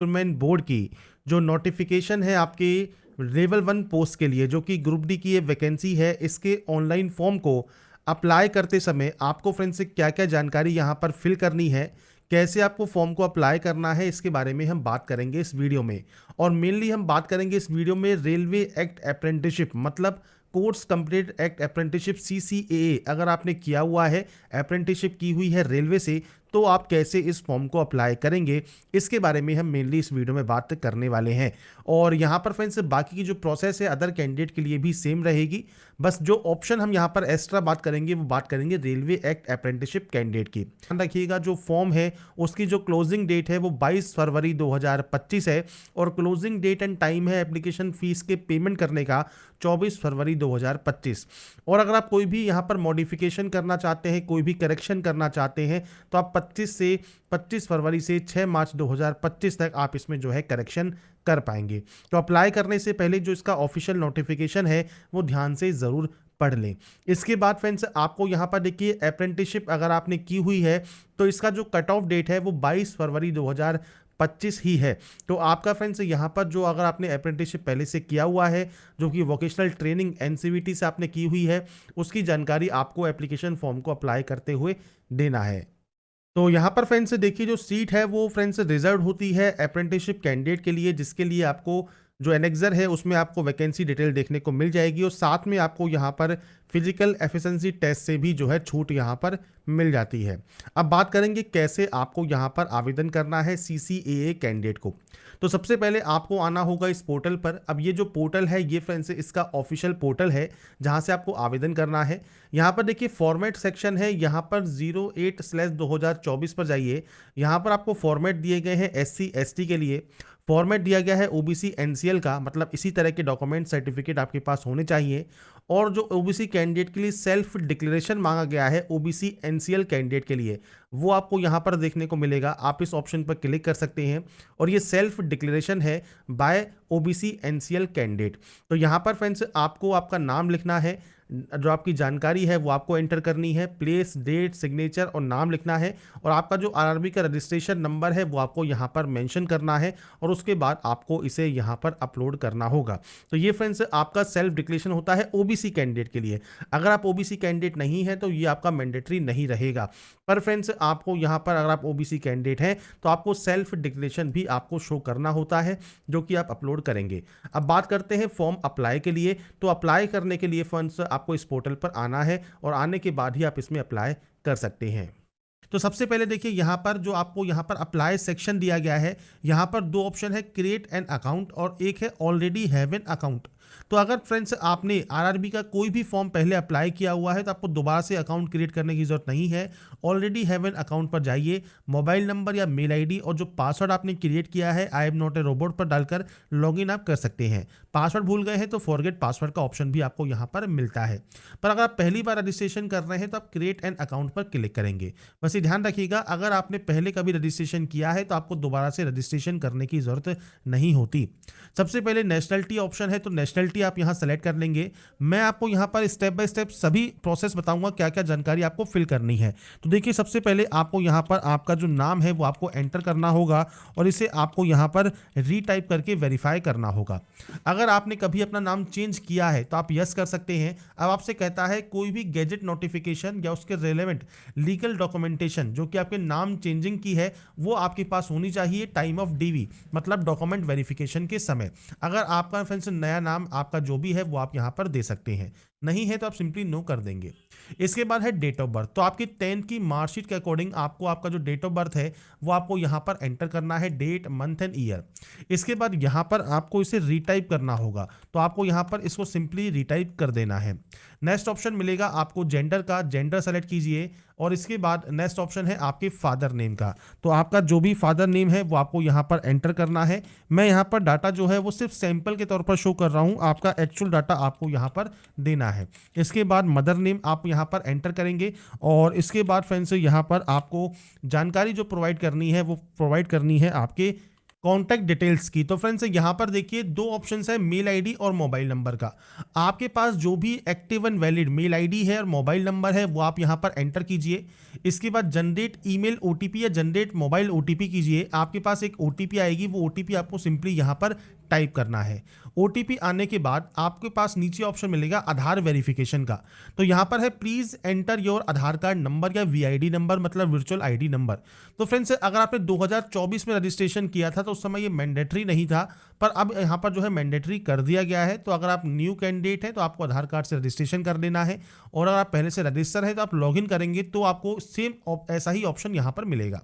Recruitment board की जो notification है आपके लेवल 1 पोस्ट के लिए, जो कि ग्रुप डी की ये वैकेंसी है, इसके ऑनलाइन फॉर्म को अप्लाई करते समय आपको फ्रेंड्स से क्या-क्या जानकारी यहाँ पर फिल करनी है, कैसे आपको फॉर्म को अप्लाई करना है, इसके बारे में हम बात करेंगे इस वीडियो में। और मेनली हम बात करेंगे इस वीडियो में रेलवे एक्ट अप्रेंटिसशिप, मतलब course complete act apprenticeship CCAA अगर आपने किया हुआ है, अप्रेंटिसशिप की हुई है रेलवे से, तो आप कैसे इस फॉर्म को अप्लाई करेंगे, इसके बारे में हम मेनली इस वीडियो में बात करने वाले हैं। और यहाँ पर फ्रेंड्स बाकी की जो प्रोसेस है अदर कैंडिडेट के लिए भी सेम रहेगी, बस जो ऑप्शन हम यहाँ पर एक्स्ट्रा बात करेंगे वो बात करेंगे रेलवे एक्ट अप्रेंटिसशिप कैंडिडेट की। ध्यान रखिएगा जो फॉर्म है उसकी जो क्लोजिंग डेट है वो 22 फरवरी 2025 है, और क्लोजिंग डेट एंड टाइम है एप्लीकेशन फीस के पेमेंट करने का 24 फरवरी 2025। और अगर आप कोई भी यहाँ पर मॉडिफिकेशन करना चाहते हैं, कोई भी करेक्शन करना चाहते हैं, तो आप 25 फरवरी से 6 मार्च 2025 तक आप इसमें जो है करेक्शन कर पाएंगे। तो अप्लाई करने से पहले जो इसका ऑफिशियल नोटिफिकेशन है वो ध्यान से ज़रूर पढ़ लें। इसके बाद फ्रेंड्स आपको यहाँ पर देखिए अप्रेंटिसशिप अगर आपने की हुई है तो इसका जो कट ऑफ डेट है वो 22 फरवरी 2025 ही है। तो आपका फ्रेंड्स यहाँ पर जो अगर आपने अप्रेंटिसशिप पहले से किया हुआ है, जो कि वोकेशनल ट्रेनिंग NCVT से आपने की हुई है, उसकी जानकारी आपको एप्लीकेशन फॉर्म को अप्लाई करते हुए देना है। तो यहाँ पर फ्रेंड्स देखिए जो सीट है वो फ्रेंड्स रिजर्व होती है अप्रेंटिसशिप कैंडिडेट के लिए, जिसके लिए आपको जो एनेक्सर है उसमें आपको वैकेंसी डिटेल देखने को मिल जाएगी, और साथ में आपको यहाँ पर फिजिकल एफिशिएंसी टेस्ट से भी जो है छूट यहाँ पर मिल जाती है। अब बात करेंगे कैसे आपको यहाँ पर आवेदन करना है CCAA कैंडिडेट को। तो सबसे पहले आपको आना होगा इस पोर्टल पर। अब ये जो पोर्टल है ये फ्रेंड्स इसका ऑफिशियल पोर्टल है जहाँ से आपको आवेदन करना है। यहाँ पर देखिए फॉर्मेट सेक्शन है, यहाँ पर 08/2024 पर जाइए। यहाँ पर आपको फॉर्मेट दिए गए हैं SC ST के लिए, फॉर्मेट दिया गया है OBC NCL का, मतलब इसी तरह के डॉक्यूमेंट सर्टिफिकेट आपके पास होने चाहिए। और जो OBC कैंडिडेट के लिए सेल्फ डिक्लेरेशन मांगा गया है OBC NCL कैंडिडेट के लिए, वो आपको यहाँ पर देखने को मिलेगा। आप इस ऑप्शन पर क्लिक कर सकते हैं, और ये सेल्फ डिक्लेरेशन है बाय OBC NCL कैंडिडेट। तो यहाँ पर फ्रेंड्स आपको आपका नाम लिखना है, जो आपकी जानकारी है वो आपको एंटर करनी है, प्लेस, डेट, सिग्नेचर और नाम लिखना है, और आपका जो RRB का रजिस्ट्रेशन नंबर है वो आपको यहाँ पर मेंशन करना है, और उसके बाद आपको इसे यहाँ पर अपलोड करना होगा। तो ये फ्रेंड्स आपका सेल्फ डिक्लेरेशन होता है OBC कैंडिडेट के लिए। अगर आप OBC कैंडिडेट नहीं है तो ये आपका मैंडेटरी नहीं रहेगा, पर फ्रेंड्स आपको यहाँ पर अगर आप OBC कैंडिडेट हैं तो आपको सेल्फ डिक्लेरेशन भी आपको शो करना होता है, जो कि आप अपलोड करेंगे। अब बात करते हैं फॉर्म अप्लाई के लिए। तो अप्लाई करने के लिए फ्रेंड्स आपको इस पोर्टल पर आना है, और आने के बाद ही आप इसमें अप्लाई कर सकते हैं। तो सबसे पहले देखिए यहाँ पर जो आपको यहाँ पर अप्लाई सेक्शन दिया गया है, यहाँ पर दो ऑप्शन है, क्रिएट एन अकाउंट और एक है ऑलरेडी हैव एन अकाउंट। तो अगर फ्रेंड्स आपने RRB का कोई भी फॉर्म पहले अप्लाई किया हुआ है तो आपको दोबारा से अकाउंट क्रिएट करने की जरूरत नहीं है। ऑलरेडी हैव एन अकाउंट पर जाइए, मोबाइल नंबर या मेल ID और जो पासवर्ड आपने क्रिएट किया है I am not a robot पर डालकर लॉगिन आप कर सकते हैं। पासवर्ड भूल गए हैं तो फॉरगेट पासवर्ड का ऑप्शन भी आपको यहाँ पर मिलता है। पर अगर आप पहली बार रजिस्ट्रेशन कर रहे हैं तो आप क्रिएट एन अकाउंट पर क्लिक करेंगे। बस ये ध्यान रखिएगा, अगर आपने पहले कभी रजिस्ट्रेशन किया है तो आपको दोबारा से रजिस्ट्रेशन करने की जरूरत नहीं होती। सबसे पहले नेशनलिटी ऑप्शन है, तो नेशनलिटी आप यहाँ सेलेक्ट कर लेंगे। मैं आपको यहाँ पर स्टेप बाय स्टेप सभी प्रोसेस बताऊंगा, क्या क्या जानकारी आपको फिल करनी है। तो देखिए सबसे पहले आपको यहाँ पर आपका जो नाम है वो आपको एंटर करना होगा, और इसे आपको यहाँ पर रीटाइप करके वेरीफाई करना होगा। अगर आपने कभी अपना नाम चेंज किया है तो आप यस कर सकते हैं। अब आपसे कहता है कोई भी गैजेट नोटिफिकेशन या उसके रेलेवेंट लीगल डॉक्यूमेंटेशन जो कि आपके नाम चेंजिंग की है वो आपके पास होनी चाहिए टाइम ऑफ DV, मतलब डॉक्यूमेंट वेरिफिकेशन के समय। अगर आपका फ्रेंड्स नया नाम आपका जो भी है वो आप यहाँ पर दे सकते हैं, नहीं है तो आप सिंपली नो कर देंगे। इसके बाद है डेट ऑफ बर्थ, तो आपकी 10th की मार्कशीट के अकॉर्डिंग आपको आपका जो डेट ऑफ बर्थ है वो आपको यहाँ पर एंटर करना है, डेट, मंथ एंड ईयर। इसके बाद यहाँ पर आपको इसे रीटाइप करना होगा, तो आपको यहाँ पर इसको सिंपली रीटाइप कर देना है। नेक्स्ट ऑप्शन मिलेगा आपको जेंडर का, जेंडर सेलेक्ट कीजिए, और इसके बाद नेक्स्ट ऑप्शन है आपके फादर नेम का। तो आपका जो भी फादर नेम है वो आपको यहाँ पर एंटर करना है। मैं यहाँ पर डाटा जो है वो सिर्फ सैंपल के तौर पर शो कर रहा हूँ, आपका एक्चुअल डाटा आपको यहाँ पर देना है। इसके बाद मदर नेम आप यहाँ पर एंटर करेंगे, और इसके बाद फ्रेंड्स यहाँ पर आपको जानकारी जो प्रोवाइड करनी है वो प्रोवाइड करनी है आपके कॉन्टैक्ट डिटेल्स की। तो फ्रेंड्स यहाँ पर देखिए दो ऑप्शंस है, मेल आईडी और मोबाइल नंबर का। आपके पास जो भी active and valid mail ID है और मोबाइल नंबर है वो आप यहाँ पर एंटर कीजिए। इसके बाद जनरेट ईमेल ओटीपी या जनरेट मोबाइल ओटीपी कीजिए। आपके पास एक ओटीपी आएगी, वो ओटीपी आपको सिंपली यहाँ पर टाइप करना है। ओटीपी आने के बाद आपके पास नीचे ऑप्शन मिलेगा आधार वेरिफिकेशन का। तो यहाँ पर है please enter your Aadhaar card number या वीआईडी नंबर, मतलब वर्चुअल आईडी नंबर। तो फ्रेंड्स अगर आपने 2024 में रजिस्ट्रेशन किया था तो उस समय ये मैंडेटरी नहीं था, पर अब यहाँ पर जो है मैंडेटरी कर दिया गया है। तो अगर आप न्यू कैंडिडेट हैं तो आपको आधार कार्ड से रजिस्ट्रेशन कर लेना है, और अगर आप पहले से रजिस्टर है तो आप लॉगिन करेंगे तो आपको सेम ऐसा ही ऑप्शन यहाँ पर मिलेगा।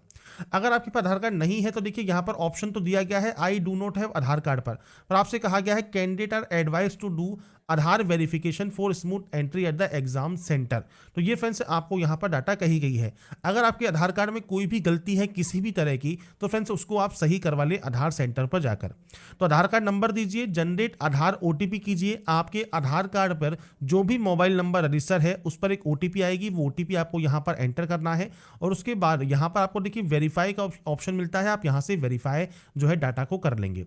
अगर आपके पास आधार कार्ड नहीं है तो देखिए यहाँ पर ऑप्शन तो दिया गया है I do not have Aadhaar card पर आपसे कहा गया है candidate are advise to do Aadhaar verification for smooth entry at the exam centre. तो ये फ्रेंड्स आपको यहाँ पर डाटा कही गई है। अगर आपके आधार कार्ड में कोई भी गलती है किसी भी तरह की तो फ्रेंड्स उसको आप सही करवा लें आधार सेंटर पर जाकर। तो आधार कार्ड नंबर दीजिए, जनरेट आधार ओटीपी कीजिए। आपके आधार कार्ड पर जो भी मोबाइल नंबर रजिस्टर है उस पर एक ओटीपी आएगी, वो ओटीपी आपको यहाँ पर एंटर करना है। और उसके बाद यहाँ पर आपको देखिए वेरीफाई का ऑप्शन मिलता है, आप यहाँ से वेरीफाई जो है डाटा को कर लेंगे।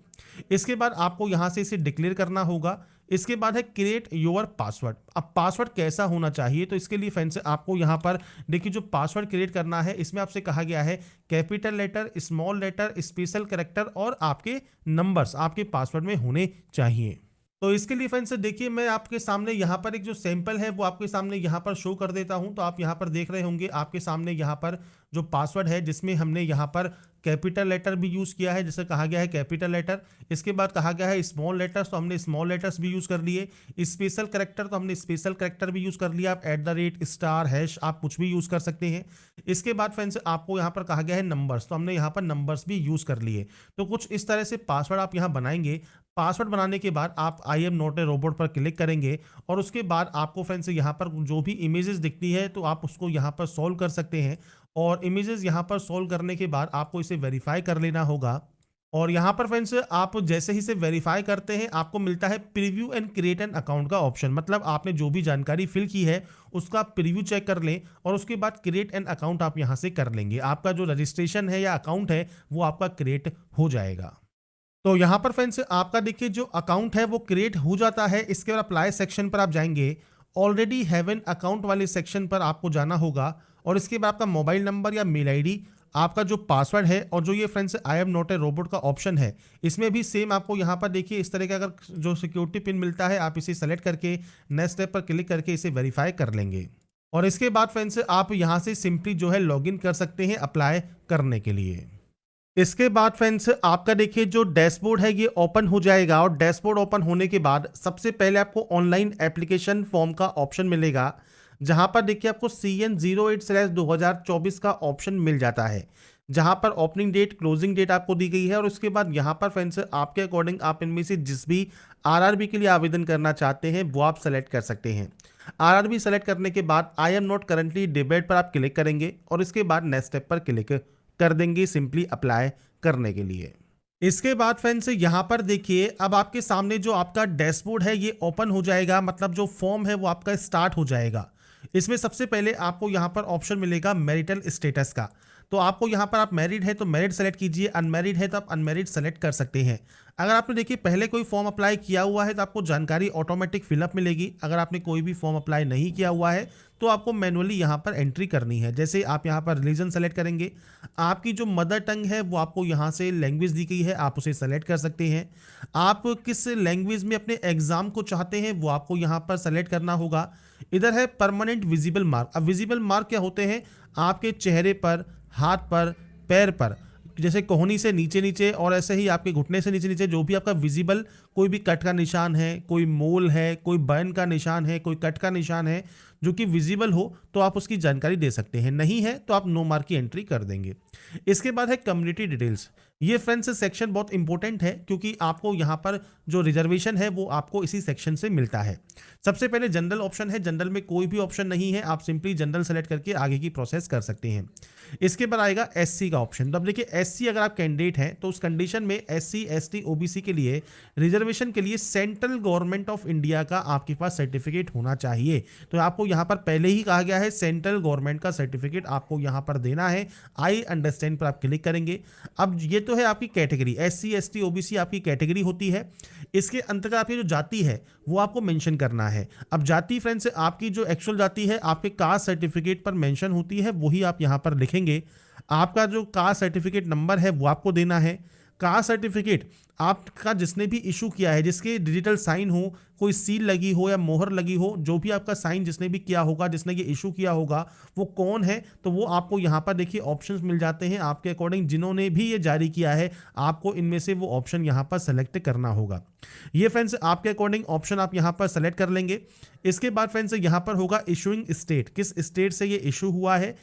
इसके बाद आपको यहाँ से इसे डिक्लेयर करना होगा। इसके बाद है क्रिएट योर पासवर्ड। अब पासवर्ड कैसा होना चाहिए, तो इसके लिए फ्रेंड्स आपको यहाँ पर देखिए जो पासवर्ड क्रिएट करना है इसमें आपसे कहा गया है capital letter, small letter, special character और आपके नंबर्स आपके पासवर्ड में होने चाहिए। तो इसके लिए फ्रेंड्स देखिए मैं आपके सामने यहाँ पर एक जो सैंपल है वो आपके सामने यहाँ पर शो कर देता हूँ। तो आप यहाँ पर देख रहे होंगे आपके सामने यहाँ पर जो पासवर्ड है जिसमें हमने यहाँ पर कैपिटल लेटर भी यूज़ किया है, जैसे कहा गया है कैपिटल लेटर। इसके बाद कहा गया है स्मॉल लेटर्स, तो हमने स्मॉल लेटर्स भी यूज़ कर लिए। स्पेशल कैरेक्टर तो हमने स्पेशल कैरेक्टर भी यूज़ कर लिया। आप @ स्टार हैश आप कुछ भी यूज़ कर सकते हैं। इसके बाद फ्रेंड्स आपको यहाँ पर कहा गया है नंबर्स, तो हमने यहाँ पर नंबर्स भी यूज़ कर लिए। तो कुछ इस तरह से पासवर्ड आप यहाँ बनाएंगे। पासवर्ड बनाने के बाद आप I am not a robot पर क्लिक करेंगे और उसके बाद आपको फ्रेंड्स यहाँ पर जो भी इमेजेस दिखती है तो आप उसको यहाँ पर सॉल्व कर सकते हैं। और इमेजेस यहाँ पर सॉल्व करने के बाद आपको इसे वेरीफाई कर लेना होगा। और यहाँ पर फ्रेंड्स आप जैसे ही से वेरीफाई करते हैं आपको मिलता है preview and create an account का ऑप्शन, मतलब आपने जो भी जानकारी फिल की है उसका प्रीव्यू चेक कर लें और उसके बाद क्रिएट एन अकाउंट आप यहाँ से कर लेंगे। आपका जो रजिस्ट्रेशन है या अकाउंट है वो आपका क्रिएट हो जाएगा। तो यहाँ पर फ्रेंड्स आपका देखिए जो अकाउंट है वो क्रिएट हो जाता है। इसके बाद अप्लाई सेक्शन पर आप जाएंगे, ऑलरेडी हैव एन अकाउंट वाले सेक्शन पर आपको जाना होगा और इसके बाद आपका मोबाइल नंबर या मेल आईडी, आपका जो पासवर्ड है और जो ये friends I am not a robot का ऑप्शन है इसमें भी सेम आपको यहाँ पर देखिए इस तरह का अगर जो सिक्योरिटी पिन मिलता है आप इसे सेलेक्ट करके नेक्स्ट स्टेप पर क्लिक करके इसे वेरीफाई कर लेंगे। और इसके बाद फ्रेंड्स आप यहाँ से सिंपली जो है लॉगिन कर सकते हैं अप्लाई करने के लिए। इसके बाद फ्रेंड्स आपका देखिए जो डैशबोर्ड है ये ओपन हो जाएगा और डैशबोर्ड ओपन होने के बाद सबसे पहले आपको ऑनलाइन एप्लीकेशन फॉर्म का ऑप्शन मिलेगा, जहां पर देखिए आपको CN08/2024 का ऑप्शन मिल जाता है, जहां पर ओपनिंग डेट क्लोजिंग डेट आपको दी गई है। और उसके बाद यहां पर फ्रेंड्स आपके अकॉर्डिंग आप इनमें से जिस भी RRB के लिए आवेदन करना चाहते हैं वो आप सेलेक्ट कर सकते हैं। RRB सेलेक्ट करने के बाद I am not currently debate पर आप क्लिक करेंगे और इसके बाद नेक्स्ट स्टेप पर क्लिक कर देंगे सिंपली अप्लाई करने के लिए। इसके बाद फ्रेंड्स यहाँ पर देखिए अब आपके सामने जो आपका डैशबोर्ड है ये ओपन हो जाएगा, मतलब जो फॉर्म है वो आपका स्टार्ट हो जाएगा। इसमें सबसे पहले आपको यहाँ पर ऑप्शन मिलेगा मैरिटल स्टेटस का। तो आपको यहाँ पर आप मैरिड है तो मैरिड सेलेक्ट कीजिए, अनमैरिड है तो आप अनमैरिड सेलेक्ट कर सकते हैं। अगर आपने देखिए पहले कोई फॉर्म अप्लाई किया हुआ है तो आपको जानकारी ऑटोमेटिक फिलअप मिलेगी। अगर आपने कोई भी फॉर्म अप्लाई नहीं किया हुआ है तो आपको मैनुअली यहाँ पर एंट्री करनी है। जैसे आप यहाँ पर रिलीजन सेलेक्ट करेंगे, आपकी जो मदर टंग है वो आपको यहाँ से लैंग्वेज दी गई है आप उसे सेलेक्ट कर सकते हैं। आप किस लैंग्वेज में अपने एग्जाम को चाहते हैं वो आपको यहाँ पर सेलेक्ट करना होगा। इधर है परमानेंट विजिबल मार्क। अब विजिबल मार्क क्या होते हैं, आपके चेहरे पर, हाथ पर, पैर पर, जैसे कोहनी से नीचे नीचे और ऐसे ही आपके घुटने से नीचे नीचे जो भी आपका विजिबल कोई भी कट का निशान है, कोई मोल है, कोई बर्न का निशान है, कोई कट का निशान है जो कि विजिबल हो तो आप उसकी जानकारी दे सकते हैं, नहीं है तो आप नो मार्क की एंट्री कर देंगे। इसके बाद है कम्युनिटी डिटेल्स। ये फ्रेंड्स सेक्शन बहुत इंपॉर्टेंट है क्योंकि आपको यहाँ पर जो रिजर्वेशन है वो आपको इसी सेक्शन से मिलता है। सबसे पहले जनरल ऑप्शन है, जनरल में कोई भी ऑप्शन नहीं है, आप सिंपली जनरल सेलेक्ट करके आगे की प्रोसेस कर सकते हैं। इसके बाद आएगा SC का ऑप्शन। तो अब देखिए SC अगर आप कैंडिडेट हैं तो उस कंडीशन में SC ST OBC के लिए रिजर्वेशन के लिए सेंट्रल गवर्नमेंट ऑफ इंडिया का आपके पास सर्टिफिकेट होना चाहिए। तो आपको यहाँ पर पहले ही कहा गया है सेंट्रल गवर्नमेंट का सर्टिफिकेट आपको यहाँ पर देना है। आई अंडरस्टैंड पर आप क्लिक करेंगे। अब ये तो है आपकी कैटेगरी, SC ST OBC आपकी कैटेगरी होती है। इसके अंतर्गत आपकी जो जाति है वो आपको मेंशन करना है। अब जाति फ्रेंड्स आपकी जो एक्चुअल जाति है आपके कास्ट सर्टिफिकेट पर मेंशन होती है, वही आप यहाँ पर लिखेंगे। आपका जो कास्ट सर्टिफिकेट नंबर है वो आपको देना है। कास्ट सर्टिफिकेट आपका जिसने भी इशू किया है, जिसके डिजिटल साइन हो, कोई सील लगी हो या मोहर लगी हो, जो भी आपका साइन जिसने भी किया होगा, जिसने ये इशू किया होगा, वो कौन है, तो वो आपको यहाँ पर देखिए ऑप्शंस मिल जाते हैं आपके अकॉर्डिंग। जिन्होंने भी ये जारी किया है आपको इनमें से वो ऑप्शन यहाँ पर सेलेक्ट करना होगा। ये फ्रेंड्स आपके अकॉर्डिंग ऑप्शन आप यहाँ पर सेलेक्ट कर लेंगे। इसके बाद फ्रेंड्स यहाँ पर होगा इशूइंग स्टेट, किस स्टेट से ये इशू हुआ है।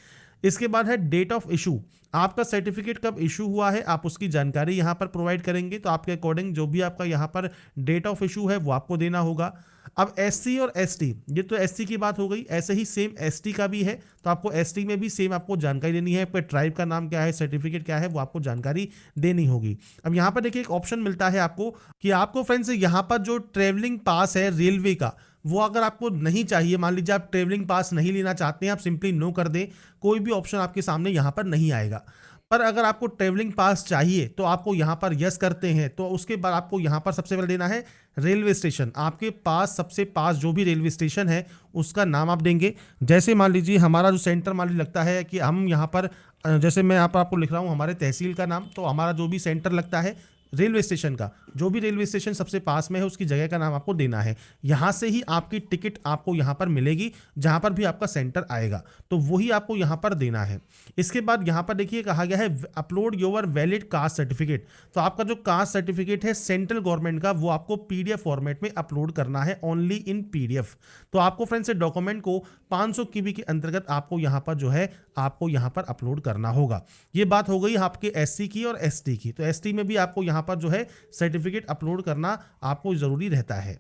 इसके बाद है डेट ऑफ इशू, आपका सर्टिफिकेट कब इशू हुआ है आप उसकी जानकारी यहाँ पर प्रोवाइड करेंगे। तो आपके अकॉर्डिंग जो भी आपका यहाँ पर डेट ऑफ इशू है वो आपको देना होगा। अब SC और ST, ये तो SC की बात हो गई, ऐसे ही सेम ST का भी है, तो आपको ST में भी सेम आपको जानकारी देनी है। आपका ट्राइब का नाम क्या है, सर्टिफिकेट क्या है, वो आपको जानकारी देनी होगी। अब यहाँ पर देखिए एक ऑप्शन मिलता है आपको कि आपको फ्रेंड्स यहाँ पर जो ट्रेवलिंग पास है रेलवे का, वो अगर आपको नहीं चाहिए, मान लीजिए आप ट्रेवलिंग पास नहीं लेना चाहते हैं, आप सिंपली नो कर दें, कोई भी ऑप्शन आपके सामने यहाँ पर नहीं आएगा। पर अगर आपको ट्रेवलिंग पास चाहिए तो आपको यहाँ पर यस करते हैं, तो उसके बाद आपको यहाँ पर सबसे पहले देना है रेलवे स्टेशन। आपके पास सबसे पास जो भी रेलवे स्टेशन है उसका नाम आप देंगे। जैसे मान लीजिए हमारा जो सेंटर मान लीजिए लगता है कि हम यहाँ पर, जैसे मैं यहाँ पर आपको लिख रहा हूँ हमारे तहसील का नाम, तो हमारा जो भी सेंटर लगता है रेलवे स्टेशन का, जो भी रेलवे स्टेशन सबसे पास में है उसकी जगह का नाम आपको देना है। यहाँ से ही आपकी टिकट आपको यहाँ पर मिलेगी, जहाँ पर भी आपका सेंटर आएगा तो वही आपको यहाँ पर देना है। इसके बाद यहाँ पर देखिए कहा गया है upload your valid caste certificate, तो आपका जो कास्ट सर्टिफिकेट है सेंट्रल गवर्नमेंट का वो आपको PDF फॉर्मेट में अपलोड करना है, ओनली इन PDF। तो आपको फ्रेंड्स डॉक्यूमेंट को 500 KB के अंतर्गत आपको यहाँ पर जो है आपको यहाँ पर अपलोड करना होगा। ये बात हो गई आपके SC की और ST की। तो ST में भी आपको यहाँ पर जो है सर्टिफिकेट अपलोड करना आपको जरूरी रहता है।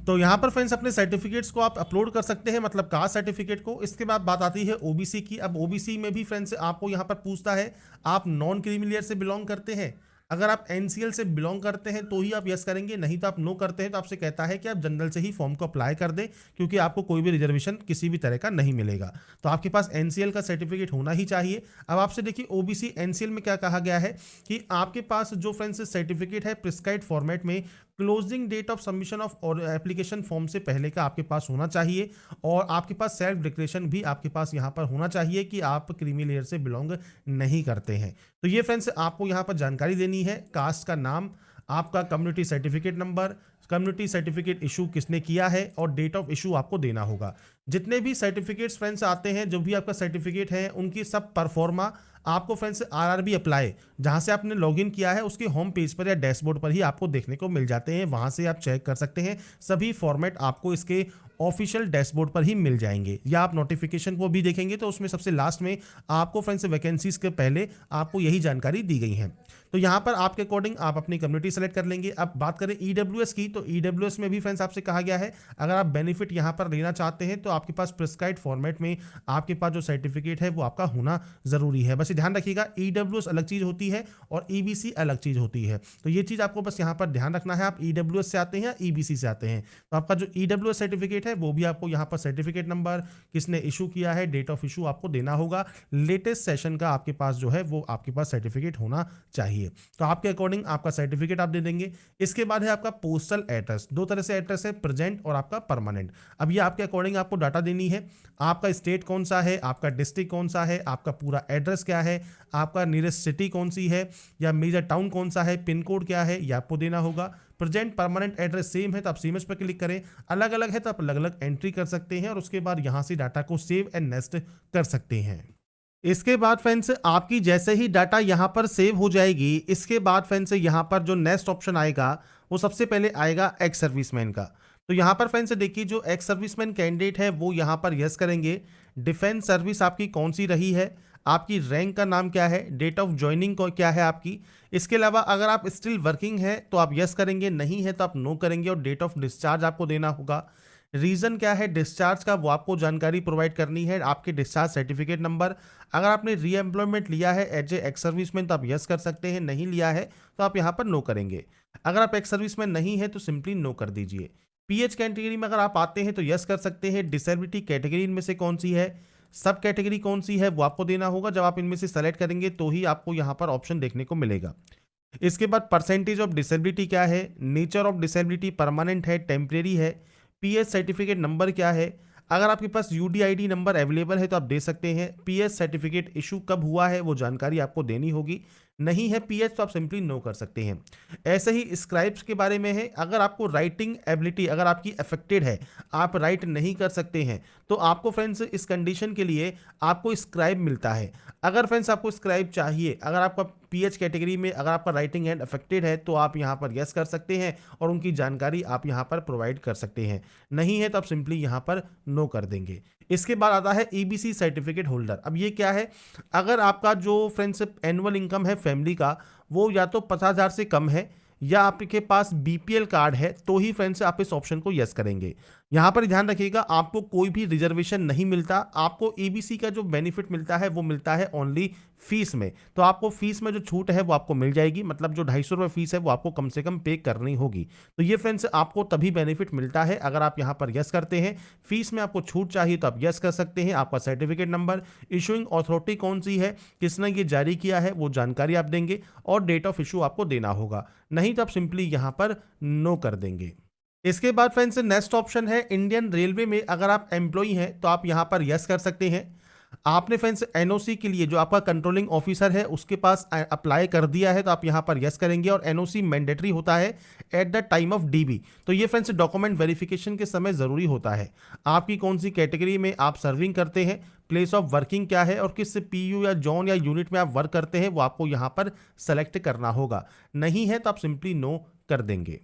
तो यहाँ पर फ्रेंड्स अपने सर्टिफिकेट्स को आप अपलोड कर सकते हैं, मतलब कास्ट सर्टिफिकेट को। इसके बाद बात आती है OBC की। अब OBC में भी फ्रेंड्स आपको यहाँ पर पूछता है आप नॉन क्रीमी लेयर से बिलोंग करते हैं। अगर आप NCL से बिलोंग करते हैं तो ही आप यस करेंगे, नहीं तो आप नो करते हैं तो आपसे कहता है कि आप जनरल से ही फॉर्म को अप्लाई कर दें, क्योंकि आपको कोई भी रिजर्वेशन किसी भी तरह का नहीं मिलेगा। तो आपके पास NCL का सर्टिफिकेट होना ही चाहिए। अब आपसे देखिए OBC NCL में क्या कहा गया है कि आपके पास जो फ्रेंड्स सर्टिफिकेट है प्रिस्क्राइब्ड फॉर्मेट में closing date of submission of और एप्लीकेशन फॉर्म से पहले का आपके पास होना चाहिए, और आपके पास सेल्फ डिक्लेरेशन भी आपके पास यहाँ पर होना चाहिए कि आप क्रीमी लेयर से बिलोंग नहीं करते हैं। तो ये फ्रेंड्स आपको यहाँ पर जानकारी देनी है, कास्ट का नाम, आपका community certificate number, community certificate issue किसने किया है, और डेट ऑफ इशू आपको देना होगा। जितने भी सर्टिफिकेट्स फ्रेंड्स आते हैं, जो भी आपका सर्टिफिकेट है, उनकी सब परफॉर्मा आपको फ्रेंड्स RRB अप्लाई जहां से आपने लॉगिन किया है उसके होम पेज पर या डैशबोर्ड पर ही आपको देखने को मिल जाते हैं। वहां से आप चेक कर सकते हैं, सभी फॉर्मेट आपको इसके ऑफिशियल डैशबोर्ड पर ही मिल जाएंगे, या आप नोटिफिकेशन को भी देखेंगे तो उसमें सबसे लास्ट में आपको फ्रेंड्स वैकेंसीज के पहले आपको यही जानकारी दी गई है। तो यहाँ पर आपके अकॉर्डिंग आप अपनी कम्युनिटी सेलेक्ट कर लेंगे। अब बात करें EWS की, तो EWS में भी फ्रेंड्स आपसे कहा गया है अगर आप बेनिफिट यहाँ पर लेना चाहते हैं तो आपके पास प्रिस्क्राइब्ड फॉर्मेट में आपके पास जो सर्टिफिकेट है वो आपका होना जरूरी है। बस ध्यान रखिएगा, EWS अलग चीज होती है और EBC अलग चीज होती है, तो ये चीज आपको बस यहाँ पर ध्यान रखना है। आप EWS से आते हैं या EBC से आते हैं, तो आपका जो EWS सर्टिफिकेट है वो भी आपको यहाँ पर सर्टिफिकेट नंबर, किसने इशू किया है, डेट ऑफ इशू आपको देना होगा। लेटेस्ट सेशन का आपके पास जो है वो आपके पास सर्टिफिकेट होना चाहिए। तो आपके अकॉर्डिंग आपका सर्टिफिकेट आप दे देंगे। इसके बाद है आपका पोस्टल एड्रेस। दो तरह से एड्रेस है, प्रेजेंट और आपका परमानेंट। अब ये आपके अकॉर्डिंग आपको डाटा देनी है, आपका स्टेट कौन सा है, आपका डिस्ट्रिक्ट कौन सा है, आपका पूरा एड्रेस क्या है, आपका नियरेस्ट सिटी कौन सी है या मेजर टाउन कौन सा है, पिन कोड क्या है, ये आपको देना होगा। प्रेजेंट परमानेंट एड्रेस सेम है तो आप सेम पर क्लिक करें, अलग अलग है तो आप अलग अलग एंट्री कर सकते हैं और उसके बाद यहां से डाटा को सेव एंड नेक्स्ट कर सकते हैं। इसके बाद फ्रेंड्स आपकी जैसे ही डाटा यहाँ पर सेव हो जाएगी, इसके बाद फ्रेंड्स यहाँ पर जो नेक्स्ट ऑप्शन आएगा वो सबसे पहले आएगा एक्स सर्विसमैन का। तो यहाँ पर फ्रेंड्स देखिए जो एक्स सर्विसमैन कैंडिडेट है वो यहाँ पर यस करेंगे। डिफेंस सर्विस आपकी कौन सी रही है, आपकी रैंक का नाम क्या है, डेट ऑफ ज्वाइनिंग क्या है आपकी। इसके अलावा अगर आप स्टिल वर्किंग है तो आप यस करेंगे, नहीं है तो आप नो करेंगे, और डेट ऑफ डिस्चार्ज आपको देना होगा। रीज़न क्या है डिस्चार्ज का वो आपको जानकारी प्रोवाइड करनी है, आपके डिस्चार्ज सर्टिफिकेट नंबर। अगर आपने री एम्प्लॉयमेंट लिया है एज ए एक्स सर्विसमैन तो आप यस कर सकते हैं, नहीं लिया है तो आप यहाँ पर नो करेंगे। अगर आप एक्स सर्विसमैन नहीं है तो सिंपली नो कर दीजिए। पीएच कैटेगरी में अगर आप आते हैं तो यस कर सकते हैं। डिसेबिलिटी कैटेगरी इनमें से कौन सी है, सब कैटेगरी कौन सी है, वो आपको देना होगा। जब आप इनमें से सेलेक्ट करेंगे तो ही आपको यहाँ पर ऑप्शन देखने को मिलेगा। इसके बाद परसेंटेज ऑफ डिसेबिलिटी क्या है, नेचर ऑफ डिसेबिलिटी परमानेंट है, टेम्परेरी है, पीएच सर्टिफिकेट नंबर क्या है। अगर आपके पास यूडीआईडी नंबर अवेलेबल है तो आप दे सकते हैं। पीएच सर्टिफिकेट इशू कब हुआ है वो जानकारी आपको देनी होगी। नहीं है पीएच तो आप सिंपली नो कर सकते हैं। ऐसे ही स्क्राइब्स के बारे में है, अगर आपको राइटिंग एबिलिटी अगर आपकी अफेक्टेड है, आप राइट नहीं कर सकते हैं, तो आपको फ्रेंड्स इस कंडीशन के लिए आपको स्क्राइब मिलता है। अगर फ्रेंड्स आपको स्क्राइब चाहिए, अगर आपका पीएच कैटेगरी में अगर आपका राइटिंग हैंड अफेक्टेड है तो आप यहाँ पर यस कर सकते हैं और उनकी जानकारी आप यहाँ पर प्रोवाइड कर सकते हैं। नहीं है तो आप सिंपली यहाँ पर नो कर देंगे। इसके बाद आता है ईबीसी सर्टिफिकेट होल्डर। अब ये क्या है, अगर आपका जो फ्रेंड्स एनुअल इनकम है फैमिली का वो या तो 50,000 से कम है या आपके पास बीपीएल कार्ड है तो ही फ्रेंड्स आप इस ऑप्शन को यस करेंगे। यहाँ पर ध्यान रखिएगा, आपको कोई भी रिजर्वेशन नहीं मिलता। आपको ईबीसी का जो बेनिफिट मिलता है वो मिलता है ओनली फीस में। तो आपको फीस में जो छूट है वो आपको मिल जाएगी, मतलब जो 250 रुपये फीस है वो आपको कम से कम पे करनी होगी। तो ये फ्रेंड्स आपको तभी बेनिफिट मिलता है अगर आप यहाँ पर यस करते हैं। फीस में आपको छूट चाहिए तो आप यस कर सकते हैं। आपका सर्टिफिकेट नंबर, इशूइंग अथॉरिटी कौन सी है, किसने ये जारी किया है वो जानकारी आप देंगे और डेट ऑफ इशू आपको देना होगा। नहीं तो आप सिंपली यहाँ पर नो कर देंगे। इसके बाद फ्रेंड्स नेक्स्ट ऑप्शन है इंडियन रेलवे में अगर आप एम्प्लॉई हैं तो आप यहाँ पर यस कर सकते हैं। आपने फ्रेंड्स एनओसी के लिए जो आपका कंट्रोलिंग ऑफिसर है उसके पास अप्लाई कर दिया है तो आप यहाँ पर यस करेंगे और एनओसी मैंडेटरी होता है at the time of dB. तो ये फ्रेंड्स डॉक्यूमेंट वेरिफिकेशन के समय ज़रूरी होता है। आपकी कौन सी कैटेगरी में आप सर्विंग करते हैं, प्लेस ऑफ वर्किंग क्या है और किस पीयू या जोन या यूनिट में आप वर्क करते हैं वो आपको यहाँ पर सेलेक्ट करना होगा। नहीं है तो आप सिंपली नो कर देंगे।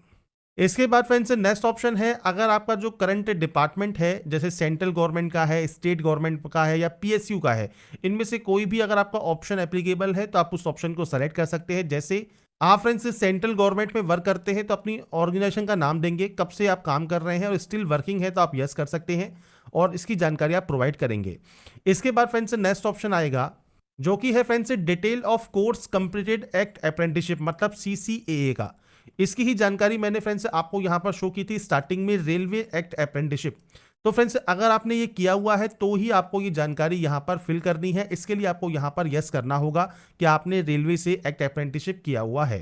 इसके बाद फ्रेंड्स नेक्स्ट ऑप्शन है अगर आपका जो करंट डिपार्टमेंट है जैसे सेंट्रल गवर्नमेंट का है, स्टेट गवर्नमेंट का है या पीएसयू का है, इनमें से कोई भी अगर आपका ऑप्शन एप्लीकेबल है तो आप उस ऑप्शन को सेलेक्ट कर सकते हैं। जैसे आप फ्रेंड्स सेंट्रल गवर्नमेंट में वर्क करते हैं तो अपनी ऑर्गेनाइजेशन का नाम देंगे, कब से आप काम कर रहे हैं और स्टिल वर्किंग है तो आप यस कर सकते हैं और इसकी जानकारी आप प्रोवाइड करेंगे। इसके बाद फ्रेंड्स नेक्स्ट ऑप्शन आएगा जो कि है friends detail of course completed act apprenticeship, मतलब सीसीएए का। इसकी ही जानकारी मैंने फ्रेंड्स आपको यहाँ पर शो की थी स्टार्टिंग में, रेलवे एक्ट अप्रेंटिसशिप। तो फ्रेंड्स अगर आपने ये किया हुआ है तो ही आपको ये जानकारी यहाँ पर फिल करनी है। इसके लिए आपको यहाँ पर यस करना होगा कि आपने रेलवे से एक्ट अप्रेंटिसशिप किया हुआ है।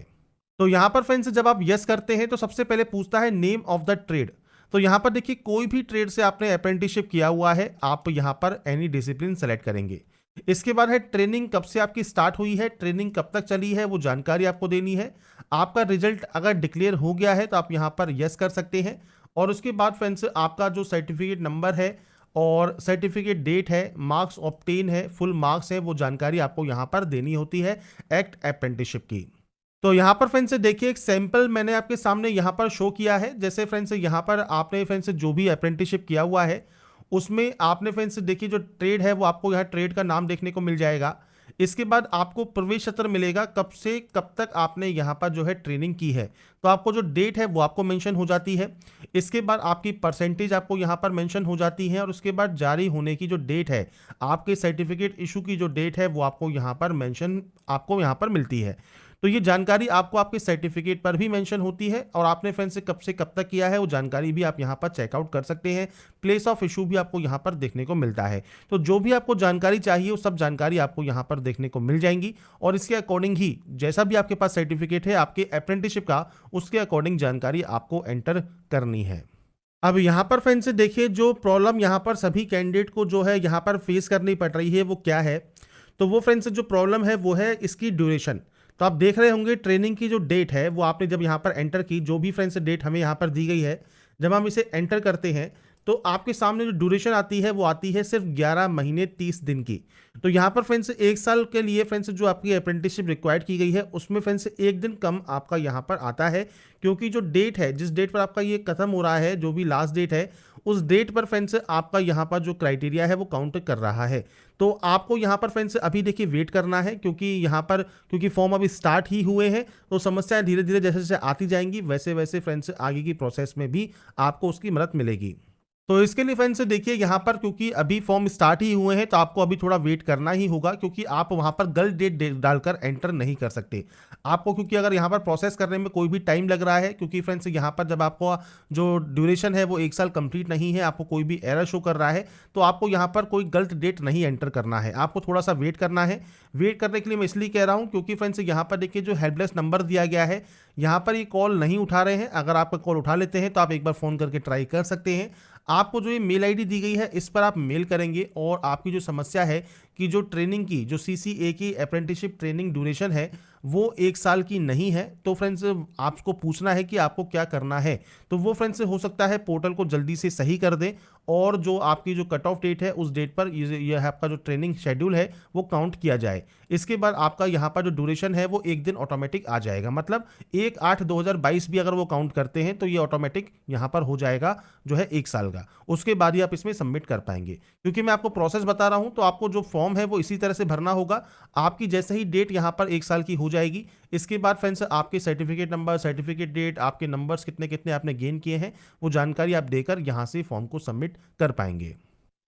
तो यहाँ पर फ्रेंड्स जब आप यस करते हैं तो सबसे पहले पूछता है नेम ऑफ द ट्रेड। तो यहाँ पर देखिए कोई भी ट्रेड से आपने अप्रेंटिसशिप किया हुआ है, आप यहाँ पर एनी डिसिप्लिन सेलेक्ट करेंगे। इसके बाद है ट्रेनिंग कब से आपकी स्टार्ट हुई है, ट्रेनिंग कब तक चली है वो जानकारी आपको देनी है। आपका रिजल्ट अगर डिक्लेयर हो गया है तो आप यहाँ पर यस कर सकते हैं। और उसके बाद फ्रेंड्स आपका जो सर्टिफिकेट नंबर है और सर्टिफिकेट डेट है, मार्क्स ऑब्टेन है, फुल मार्क्स है, वो जानकारी आपको यहाँ पर देनी होती है एक्ट अप्रेंटिसशिप की। तो यहाँ पर फ्रेंड्स देखिए एक सैंपल मैंने आपके सामने यहाँ पर शो किया है। जैसे फ्रेंड्स यहाँ पर आपने फ्रेंड्स जो भी अप्रेंटिसशिप किया हुआ है उसमें आपने फ्रेंड्स देखिए जो ट्रेड है वो आपको यहाँ ट्रेड का नाम देखने को मिल जाएगा। इसके बाद आपको प्रवेश पत्र मिलेगा कब से कब तक आपने यहाँ पर जो है ट्रेनिंग की है, तो आपको जो डेट है वो आपको मेंशन हो जाती है। इसके बाद आपकी परसेंटेज आपको यहाँ पर मेंशन हो जाती है और उसके बाद जारी होने की जो डेट है, आपके सर्टिफिकेट इशू की जो डेट है वो आपको यहाँ पर मेंशन आपको यहाँ पर मिलती है। तो ये जानकारी आपको आपके सर्टिफिकेट पर भी मेंशन होती है और आपने फ्रेंड से कब तक किया है वो जानकारी भी आप यहाँ पर चेकआउट कर सकते हैं। प्लेस ऑफ इशू भी आपको यहाँ पर देखने को मिलता है। तो जो भी आपको जानकारी चाहिए वो सब जानकारी आपको यहाँ पर देखने को मिल जाएंगी और इसके अकॉर्डिंग ही जैसा भी आपके पास सर्टिफिकेट है आपके अप्रेंटिसशिप का, उसके अकॉर्डिंग जानकारी आपको एंटर करनी है। अब यहाँ पर फ्रेंड्स देखिए जो प्रॉब्लम यहाँ पर सभी कैंडिडेट को जो है यहाँ पर फेस करनी पड़ रही है वो क्या है, तो वो फ्रेंड्स जो प्रॉब्लम है वो है इसकी ड्यूरेशन। तो आप देख रहे होंगे ट्रेनिंग की जो डेट है वो आपने जब यहाँ पर एंटर की, जो भी फ्रेंड्स डेट हमें यहाँ पर दी गई है, जब हम इसे एंटर करते हैं तो आपके सामने जो ड्यूरेशन आती है वो आती है सिर्फ 11 महीने 30 दिन की। तो यहाँ पर फ्रेंड्स 1 साल के लिए फ्रेंड्स जो आपकी अप्रेंटिसशिप रिक्वायर्ड की गई है उसमें फ्रेंड्स 1 दिन कम आपका यहाँ पर आता है, क्योंकि जो डेट है जिस डेट पर आपका ये खत्म हो रहा है, जो भी लास्ट डेट है उस डेट पर फ्रेंड्स आपका यहाँ पर जो क्राइटेरिया है वो काउंट कर रहा है। तो आपको यहाँ पर फ्रेंड्स अभी देखिए वेट करना है, क्योंकि यहाँ पर क्योंकि फॉर्म अभी स्टार्ट ही हुए हैं तो समस्याएं धीरे धीरे जैसे जैसे आती जाएंगी वैसे वैसे फ्रेंड्स आगे की प्रोसेस में भी आपको उसकी मदद मिलेगी। तो इसके लिए फ्रेंड्स देखिए यहाँ पर क्योंकि अभी फॉर्म स्टार्ट ही हुए हैं तो आपको अभी थोड़ा वेट करना ही होगा, क्योंकि आप वहाँ पर गलत डेट डालकर एंटर नहीं कर सकते आपको, क्योंकि अगर यहाँ पर प्रोसेस करने में कोई भी टाइम लग रहा है, क्योंकि फ्रेंड्स यहाँ पर जब आपको जो ड्यूरेशन है वो 1 साल कंप्लीट नहीं है, आपको कोई भी एरर शो कर रहा है, तो आपको यहाँ पर कोई गलत डेट नहीं एंटर करना है, आपको थोड़ा सा वेट करना है। वेट करने के लिए मैं इसलिए कह रहा हूँ क्योंकि फ्रेंड्स यहाँ पर देखिए जो हेल्पलेस नंबर दिया गया है, यहाँ पर ये कॉल नहीं उठा रहे हैं। अगर आपका कॉल उठा लेते हैं तो आप एक बार फ़ोन करके ट्राई कर सकते हैं। आपको जो ये मेल आईडी दी गई है इस पर आप मेल करेंगे और आपकी जो समस्या है कि जो ट्रेनिंग की जो सीसीए की अप्रेंटिसशिप ट्रेनिंग ड्यूरेशन है वो 1 साल की नहीं है, तो फ्रेंड्स आपको पूछना है कि आपको क्या करना है। तो वो फ्रेंड्स हो सकता है पोर्टल को जल्दी से सही कर दें और जो आपकी जो कट ऑफ डेट है उस डेट पर ये आपका जो ट्रेनिंग शेड्यूल है वो काउंट किया जाए। इसके बाद आपका यहाँ पर जो ड्यूरेशन है वो 1 दिन ऑटोमेटिक आ जाएगा, मतलब 1/8/2022 भी अगर वो काउंट करते हैं तो ये ऑटोमेटिक यहाँ पर हो जाएगा जो है 1 साल का। उसके बाद ही आप इसमें सबमिट कर पाएंगे। क्योंकि मैं आपको प्रोसेस बता रहा हूँ तो आपको जो फॉर्म है वो इसी तरह से भरना होगा। आपकी जैसे ही डेट यहाँ पर 1 साल की हो जाएगी, इसके बाद फ्रेंड्स आपके सर्टिफिकेट नंबर, सर्टिफिकेट डेट, आपके नंबर्स कितने कितने आपने गेन किए हैं वो जानकारी आप देकर यहाँ से फॉर्म को सबमिट कर पाएंगे।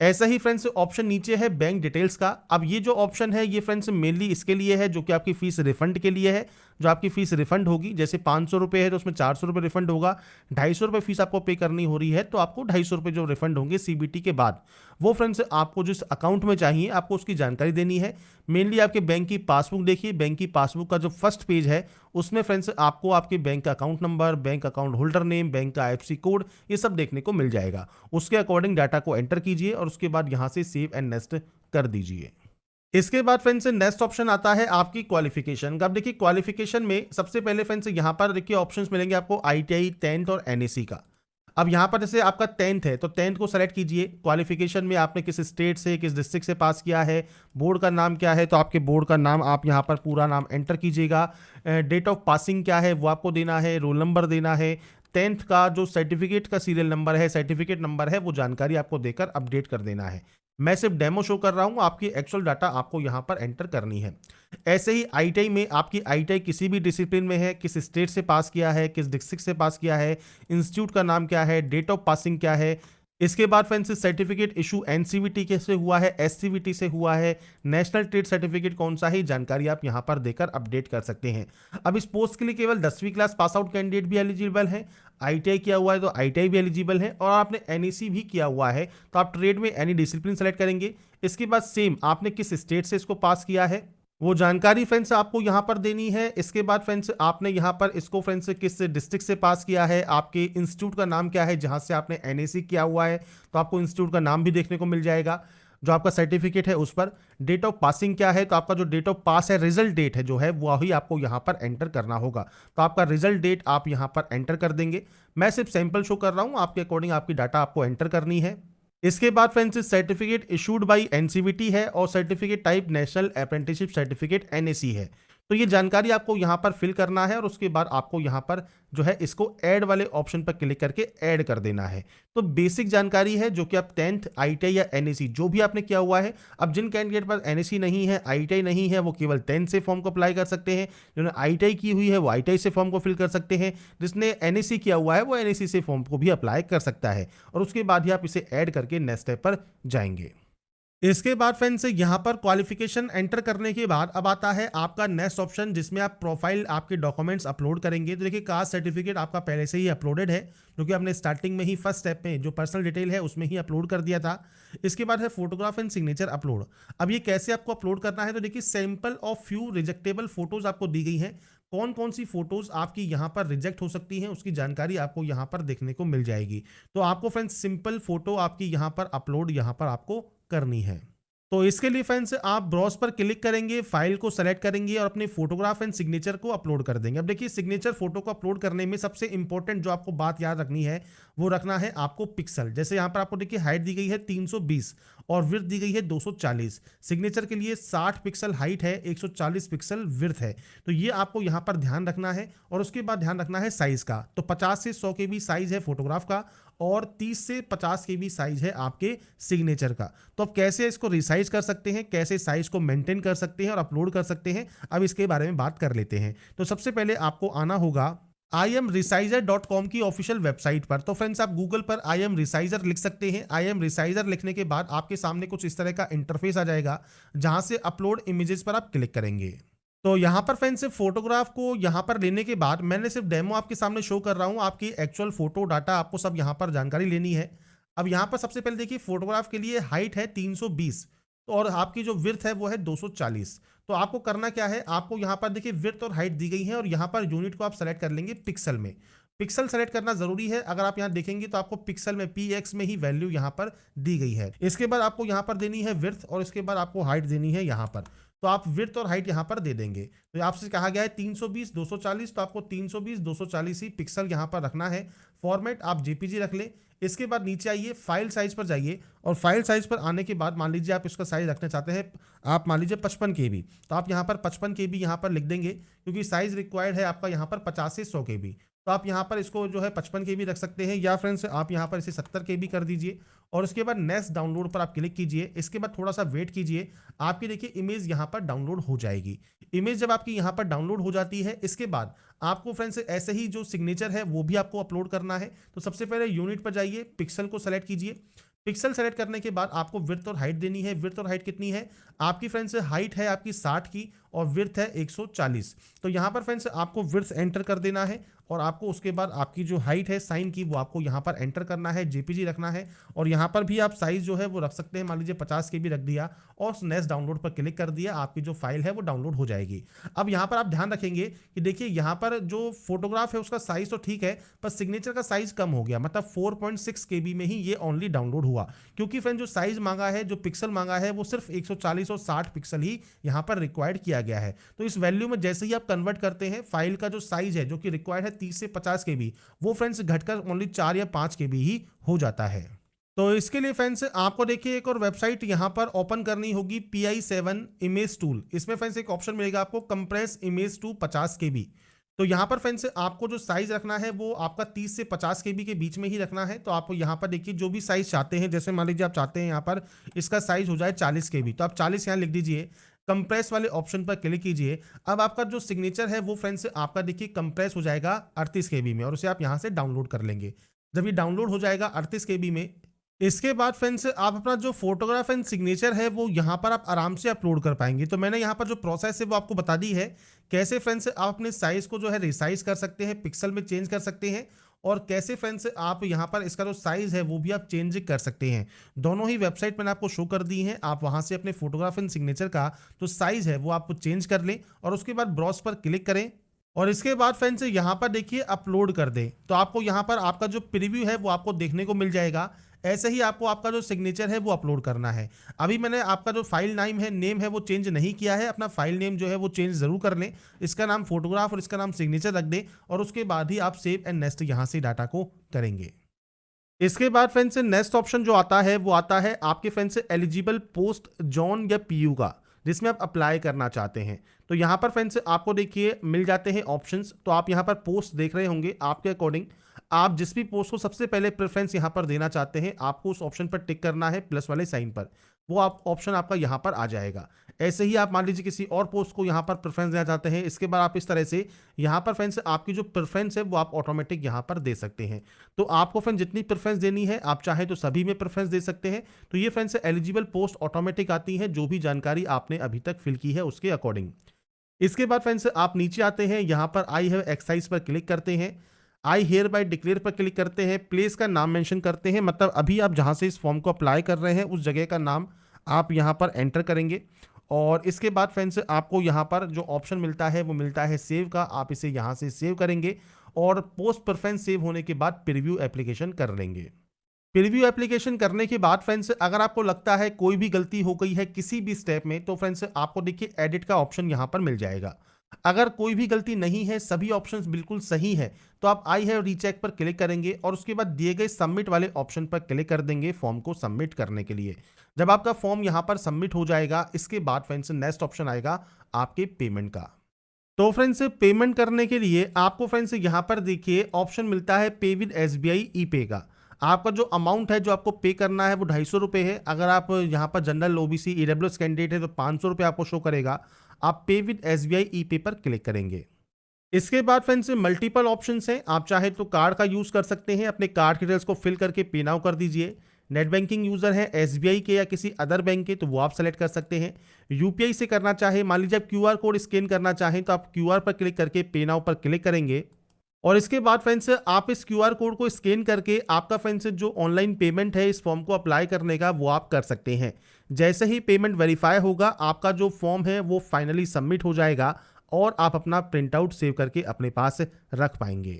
ऐसा ही फ्रेंड्स ऑप्शन नीचे है बैंक डिटेल्स का। अब ये जो ऑप्शन है ये फ्रेंड्स मेनली इसके लिए है जो कि आपकी फीस रिफंड के लिए है। जो आपकी फीस रिफंड होगी, जैसे 500 रुपये है तो उसमें 400 रुपये रिफंड होगा। 250 रुपये फीस आपको पे करनी हो रही है तो आपको 250 रुपये जो रिफंड होंगे सीबीटी के बाद, वो फ्रेंड्स आपको जिस अकाउंट में चाहिए आपको उसकी जानकारी देनी है। मेनली आपके बैंक की पासबुक देखिए, बैंक की पासबुक का जो फर्स्ट पेज है उसमें फ्रेंड्स आपको आपके बैंक का account number, bank account holder name, bank का आईएफएससी कोड, ये सब देखने को मिल जाएगा। उसके अकॉर्डिंग डाटा को एंटर कीजिए और उसके बाद यहाँ से सेव एंड नेक्स्ट कर दीजिए। इसके बाद फ्रेंड्स नेक्स्ट ऑप्शन आता है आपकी क्वालिफिकेशन का। अब देखिए क्वालिफिकेशन में सबसे पहले फ्रेंड्स यहाँ पर देखिए ऑप्शंस मिलेंगे आपको आईटीआई, 10th और एनएसी का। अब यहाँ पर जैसे आपका 10th है तो 10th को सेलेक्ट कीजिए। क्वालिफिकेशन में आपने किस स्टेट से, किस डिस्ट्रिक्ट से पास किया है, बोर्ड का नाम क्या है, तो आपके बोर्ड का नाम आप यहाँ पर पूरा नाम एंटर कीजिएगा। डेट ऑफ पासिंग क्या है वो आपको देना है, रोल नंबर देना है। 10th का जो सर्टिफिकेट का सीरियल नंबर है, सर्टिफिकेट नंबर है, वो जानकारी आपको देकर अपडेट कर देना है। मैं सिर्फ डेमो शो कर रहा हूँ, आपकी एक्चुअल डाटा आपको यहाँ पर एंटर करनी है। ऐसे ही आईटीआई में आपकी आईटीआई किसी भी डिसिप्लिन में है, किस स्टेट से पास किया है, किस डिस्ट्रिक्ट से पास किया है, इंस्टीट्यूट का नाम क्या है, डेट ऑफ पासिंग क्या है। इसके बाद फ्रेंड्स सर्टिफिकेट इशू एनसीवीटी से हुआ है, एससीवीटी से हुआ है, नेशनल ट्रेड सर्टिफिकेट कौन सा है, जानकारी आप यहाँ पर देकर अपडेट कर सकते हैं। अब इस पोस्ट के लिए केवल 10वीं क्लास पास आउट कैंडिडेट भी एलिजिबल है। आईटीआई किया हुआ है तो आईटीआई भी एलिजिबल है, और आपने एनईसी भी किया हुआ है तो आप ट्रेड में एनी डिसिप्लिन सेलेक्ट करेंगे। इसके बाद सेम आपने किस स्टेट से इसको पास किया है वो जानकारी फ्रेंड्स आपको यहाँ पर देनी है। इसके बाद फ्रेंड्स आपने यहाँ पर इसको फ्रेंड्स किस डिस्ट्रिक्ट से पास किया है, आपके इंस्टीट्यूट का नाम क्या है जहाँ से आपने एनएसी किया हुआ है, तो आपको इंस्टीट्यूट का नाम भी देखने को मिल जाएगा। जो आपका सर्टिफिकेट है उस पर डेट ऑफ पासिंग क्या है, तो आपका जो डेट ऑफ पास है, रिजल्ट डेट है जो है वही आपको यहाँ पर एंटर करना होगा। तो आपका रिजल्ट डेट आप यहाँ पर एंटर कर देंगे। मैं सिर्फ सैंपल शो कर रहा हूँ, आपके अकॉर्डिंग आपकी डाटा आपको एंटर करनी है। इसके बाद friends certificate issued by NCVT है और certificate type national apprenticeship certificate NAC है। तो ये जानकारी आपको यहाँ पर फिल करना है और उसके बाद आपको यहाँ पर जो है इसको ऐड वाले ऑप्शन पर क्लिक करके ऐड कर देना है। तो बेसिक जानकारी है जो कि आप 10th आईटीआई या एनएसी जो भी आपने किया हुआ है। अब जिन कैंडिडेट पर एनएसी नहीं है, आईटीआई नहीं है, वो केवल 10th से फॉर्म को अप्लाई कर सकते हैं। जिन्होंने आईटीआई की हुई है वो आईटीआई से फॉर्म को फिल कर सकते हैं। जिसने एनएसी किया हुआ है वो एनएसी से फॉर्म को भी अप्लाई कर सकता है, और उसके बाद ही आप इसे ऐड करके नेक्स्ट स्टेप पर जाएंगे। इसके बाद फ्रेंड्स यहाँ पर क्वालिफिकेशन एंटर करने के बाद अब आता है आपका नेक्स्ट ऑप्शन जिसमें आप प्रोफाइल, आपके डॉक्यूमेंट्स अपलोड करेंगे। तो देखिए कास्ट सर्टिफिकेट आपका पहले से ही अपलोडेड है, जो कि आपने स्टार्टिंग में ही फर्स्ट स्टेप में जो पर्सनल डिटेल है उसमें ही अपलोड कर दिया था। इसके बाद है फोटोग्राफ एंड सिग्नेचर अपलोड। अब ये कैसे आपको अपलोड करना है, तो देखिए सैंपल ऑफ फ्यू रिजेक्टेबल फोटोज आपको दी गई हैं। कौन कौन सी फोटोज आपकी यहाँ पर रिजेक्ट हो सकती हैं उसकी जानकारी आपको यहाँ पर देखने को मिल जाएगी। तो आपको फ्रेंड्स सिंपल फोटो आपकी यहाँ पर अपलोड यहाँ पर आपको करनी है। तो इसके लिए फ्रेंड्स आप ब्राउज पर क्लिक करेंगे, फाइल को सेलेक्ट करेंगे और अपने फोटोग्राफ एंड सिग्नेचर को अपलोड कर देंगे। अब देखिए सिग्नेचर फोटो को अपलोड करने में सबसे इंपॉर्टेंट जो आपको बात याद रखनी है वो रखना है आपको पिक्सल। जैसे यहाँ पर आपको देखिए हाइट दी गई है 320 और विड्थ दी गई है 240। सिग्नेचर के लिए 60 पिक्सल हाइट है, 140 पिक्सल विड्थ है। तो ये आपको यहाँ पर ध्यान रखना है। और उसके बाद ध्यान रखना है साइज का। तो 50 से 100 के भी साइज है फोटोग्राफ का और 30 से 50 के भी साइज है आपके सिग्नेचर का। तो अब कैसे इसको रिसाइज कर सकते हैं, कैसे साइज को मेंटेन कर सकते हैं और अपलोड कर सकते हैं, अब इसके बारे में बात कर लेते हैं। तो सबसे पहले आपको आना होगा imresizer.com की ऑफिशियल वेबसाइट पर। तो फ्रेंड्स आप गूगल पर आई एम रिसाइजर लिख सकते हैं। आई एम रिसाइजर लिखने के बाद आपके सामने कुछ इस तरह का इंटरफेस आ जाएगा, जहां से अपलोड इमेजेस पर आप क्लिक करेंगे। तो यहाँ पर फ्रेंड्स फोटोग्राफ को यहाँ पर लेने के बाद मैंने सिर्फ डेमो आपके सामने शो कर रहा हूँ, आपकी एक्चुअल फोटो डाटा आपको सब यहाँ पर जानकारी लेनी है। अब यहाँ पर सबसे पहले देखिए, फोटोग्राफ के लिए हाइट है 320 और आपकी जो विड्थ है वो है 240। तो आपको करना क्या है, आपको यहाँ पर देखिए विड्थ और हाइट दी गई है और यहाँ पर यूनिट को आप सेलेक्ट कर लेंगे पिक्सल में। पिक्सल सेलेक्ट करना जरूरी है। अगर आप यहाँ देखेंगे तो आपको पिक्सल में px में ही वैल्यू यहाँ पर दी गई है। इसके बाद आपको यहाँ पर देनी है विड्थ और इसके बाद आपको हाइट देनी है यहाँ पर। तो आप विड्थ और हाइट यहाँ पर दे देंगे। तो आपसे कहा गया है 320 240, तो आपको 320 240 ही पिक्सल यहाँ पर रखना है। फॉर्मेट आप जेपीजी रख लें। इसके बाद नीचे आइए, फाइल साइज पर जाइए और फाइल साइज पर आने के बाद मान लीजिए आप इसका साइज रखना चाहते हैं, आप मान लीजिए 55 KB, तो आप यहाँ पर 55 KB यहाँ पर लिख देंगे, क्योंकि साइज रिक्वायर्ड है आपका यहाँ पर 50 से 100 KB। तो आप यहाँ पर इसको जो है 55 KB रख सकते हैं, या फ्रेंड्स आप यहाँ पर इसे 70 KB कर दीजिए और उसके बाद नेक्स्ट डाउनलोड पर आप क्लिक कीजिए। इसके बाद थोड़ा सा वेट कीजिए, आपकी देखिए इमेज यहाँ पर डाउनलोड हो जाएगी। इमेज जब आपकी यहाँ पर डाउनलोड हो जाती है, इसके बाद आपको फ्रेंड्स ऐसे ही जो सिग्नेचर है वो भी आपको अपलोड करना है। तो सबसे पहले यूनिट पर जाइए, पिक्सल को सेलेक्ट कीजिए। पिक्सल सेलेक्ट करने के बाद आपको विड्थ और हाइट देनी है। विड्थ और हाइट कितनी है आपकी फ्रेंड्स, हाइट है आपकी 60 की और विड्थ है 140। तो यहाँ पर फ्रेंड्स आपको विड्थ एंटर कर देना है और आपको उसके बाद आपकी जो हाइट है साइन की वो आपको यहाँ पर एंटर करना है, जेपीजी रखना है। और यहाँ पर भी आप साइज जो है वो रख सकते हैं, मान लीजिए 50 KB रख दिया और नेक्स्ट डाउनलोड पर क्लिक कर दिया, आपकी जो फाइल है वो डाउनलोड हो जाएगी। अब यहाँ पर आप ध्यान रखेंगे कि देखिए यहाँ पर जो फोटोग्राफ है उसका साइज तो ठीक है, पर सिग्नेचर का साइज कम हो गया, मतलब 4.6 KB में ही ये ओनली डाउनलोड हुआ, क्योंकि फ्रेंड जो साइज मांगा है, जो पिक्सल मांगा है, वो सिर्फ 140 और 60 पिक्सल ही यहाँ पर रिक्वायर्ड किया गया है। तो इस वैल्यू में जैसे ही आप कन्वर्ट करते हैं, फाइल का जो साइज है जो कि रिक्वायर्ड है 30 से 50 KB, वो फ्रेंड्स घटकर ओनली 4 या 5 KB ही हो जाता है। तो इसके लिए फ्रेंड्स आपको देखिए एक और वेबसाइट यहाँ पर ओपन करनी होगी, PI7 इमेज टूल। इसमें फ्रेंड्स एक ऑप्शन मिलेगा आपको, कंप्रेस इमेज टू 50 KB। तो यहाँ पर फ्रेंड्स आपको जो साइज रखना है वो आपका 30 से 50 KB के बीच में ही रखना है। तो आप यहाँ पर देखिए जो भी साइज चाहते हैं, जैसे मान लीजिए आप चाहते हैं यहाँ पर इसका साइज हो जाए 40 KB, तो आप 40 यहाँ लिख दीजिए। कंप्रेस वाले ऑप्शन पर क्लिक कीजिए। अब आपका जो सिग्नेचर है वो फ्रेंड्स आपका देखिए कंप्रेस हो जाएगा 38 KB में और उसे आप यहाँ से डाउनलोड कर लेंगे। जब ये डाउनलोड हो जाएगा 38 KB में, इसके बाद फ्रेंड्स आप अपना जो फोटोग्राफ एंड सिग्नेचर है वो यहाँ पर आप आराम से अपलोड कर पाएंगे। तो मैंने यहाँ पर जो प्रोसेस है वो आपको बता दी है, कैसे फ्रेंड्स आप अपने साइज को जो है रिसाइज कर सकते हैं, पिक्सल में चेंज कर सकते हैं, और कैसे फ्रेंड्स आप यहाँ पर इसका जो साइज है वो भी आप चेंज कर सकते हैं। दोनों ही वेबसाइट मैंने आपको शो कर दी हैं। आप वहाँ से अपने फोटोग्राफ एंड सिग्नेचर का जो साइज है वो आप चेंज कर लें और उसके बाद ब्राउज पर क्लिक करें और इसके बाद फ्रेंड्स यहाँ पर देखिए अपलोड कर दें। तो आपको यहाँ पर आपका जो प्रीव्यू है वो आपको देखने को मिल जाएगा। ऐसे ही आपको आपका जो सिग्नेचर है वो अपलोड करना है। अभी मैंने आपका जो फाइल नेम है वो चेंज नहीं किया है, अपना फाइल नेम जो है वो चेंज जरूर कर लें। इसका नाम फोटोग्राफ और इसका नाम सिग्नेचर रख दें और उसके बाद ही आप सेव एंड नेक्स्ट यहाँ से डाटा को करेंगे। इसके बाद फ्रेंड्स से नेक्स्ट ऑप्शन जो आता है वो आता है आपके फ्रेंड्स से एलिजिबल पोस्ट जॉन या पीयू का, जिसमें आप अप्लाई करना चाहते हैं। तो यहाँ पर फ्रेंड्स आपको देखिए मिल जाते हैं ऑप्शंस। तो आप यहाँ पर पोस्ट देख रहे होंगे, आपके अकॉर्डिंग आप जिस भी पोस्ट को सबसे पहले प्रेफरेंस यहाँ पर देना चाहते हैं, आपको उस ऑप्शन पर टिक करना है प्लस वाले साइन पर, वो आप ऑप्शन आपका यहाँ पर आ जाएगा। ऐसे ही आप मान लीजिए किसी और पोस्ट को यहाँ पर प्रेफरेंस देना चाहते हैं, इसके बाद आप इस तरह से यहाँ पर फ्रेंड्स आपकी जो प्रेफरेंस है वो आप ऑटोमेटिक यहाँ पर दे सकते हैं। तो आपको फ्रेंड्स जितनी प्रेफरेंस देनी है, आप चाहे तो सभी में प्रेफरेंस दे सकते हैं। तो ये फ्रेंड्स एलिजिबल पोस्ट ऑटोमेटिक आती है, जो भी जानकारी आपने अभी तक फिल की है उसके अकॉर्डिंग। इसके बाद फ्रेंड्स आप नीचे आते हैं, यहाँ पर आई हैव एक्सरसाइज पर क्लिक करते हैं, आई हेयर बाय डिक्लेयर पर क्लिक करते हैं, प्लेस का नाम मेंशन करते हैं, मतलब अभी आप जहां से इस फॉर्म को अप्लाई कर रहे हैं उस जगह का नाम आप यहां पर एंटर करेंगे। और इसके बाद फ्रेंड्स आपको यहां पर जो ऑप्शन मिलता है वो मिलता है सेव का, आप इसे यहां से सेव करेंगे और पोस्ट प्रेफरेंस सेव होने के बाद प्रीव्यू एप्लीकेशन कर लेंगे। प्रीव्यू एप्लीकेशन करने के बाद फ्रेंड्स अगर आपको लगता है कोई भी गलती हो गई है किसी भी स्टेप में, तो फ्रेंड्स आपको देखिए एडिट का ऑप्शन यहां पर मिल जाएगा। अगर कोई भी गलती नहीं है, सभी ऑप्शंस बिल्कुल सही है, तो आप आई हैव रीचेक पर क्लिक करेंगे और उसके बाद दिए गए सबमिट वाले ऑप्शन पर क्लिक कर देंगे फॉर्म को सबमिट करने के लिए। जब आपका फॉर्म यहां पर सबमिट हो जाएगा, इसके बाद फ्रेंड्स नेक्स्ट ऑप्शन आएगा आपके पेमेंट का। तो फ्रेंड्स पेमेंट करने के लिए आपको फ्रेंड्स यहां पर देखिए ऑप्शन मिलता है पे विद SBI ई पे का। आपका जो अमाउंट है जो आपको पे करना है वो 250 रुपये है। अगर आप यहाँ पर जनरल OBC EWS कैंडिडेट है तो 500 रुपये आपको शो करेगा। आप पे विद SBI ई पे पर क्लिक करेंगे। इसके बाद फ्रेंड्स मल्टीपल ऑप्शंस हैं। आप चाहे तो कार्ड का यूज़ कर सकते हैं, अपने कार्ड डिटेल्स को फिल करके पे नाउ कर दीजिए। नेट बैंकिंग यूज़र है एसबीआई के या किसी अदर बैंक के, तो वो आप सेलेक्ट कर सकते हैं। यूपीआई से करना चाहे, मान लीजिए आप क्यूआर कोड स्कैन करना चाहें, तो आप क्यूआर पर क्लिक करके पे नाउ पर क्लिक करेंगे। और इसके बाद फ्रेंड्स आप इस क्यूआर कोड को स्कैन करके आपका फ्रेंड्स जो ऑनलाइन पेमेंट है इस फॉर्म को अप्लाई करने का वो आप कर सकते हैं। जैसे ही पेमेंट वेरीफाई होगा, आपका जो फॉर्म है वो फाइनली सबमिट हो जाएगा और आप अपना प्रिंट आउट सेव करके अपने पास रख पाएंगे।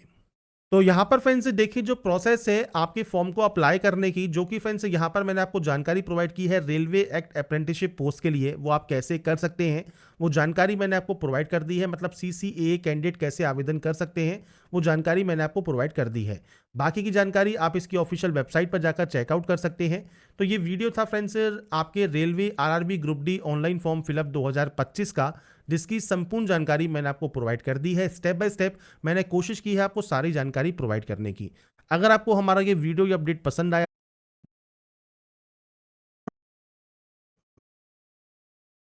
तो यहाँ पर फ्रेंड्स देखिए जो प्रोसेस है आपके फॉर्म को अप्लाई करने की, जो कि फ्रेंड्स यहाँ पर मैंने आपको जानकारी प्रोवाइड की है रेलवे एक्ट अप्रेंटिसशिप पोस्ट के लिए, वो आप कैसे कर सकते हैं वो जानकारी मैंने आपको प्रोवाइड कर दी है। मतलब सीसीए कैंडिडेट कैसे आवेदन कर सकते हैं वो जानकारी मैंने आपको प्रोवाइड कर दी है। बाकी की जानकारी आप इसकी ऑफिशियल वेबसाइट पर जाकर चेकआउट कर सकते हैं। तो ये वीडियो था फ्रेंड्स आपके railway RRB group D online form fill up 2025 का, जिसकी संपूर्ण जानकारी मैंने आपको प्रोवाइड कर दी है। स्टेप बाय स्टेप मैंने कोशिश की है आपको सारी जानकारी प्रोवाइड करने की। अगर आपको हमारा ये वीडियो या अपडेट पसंद आया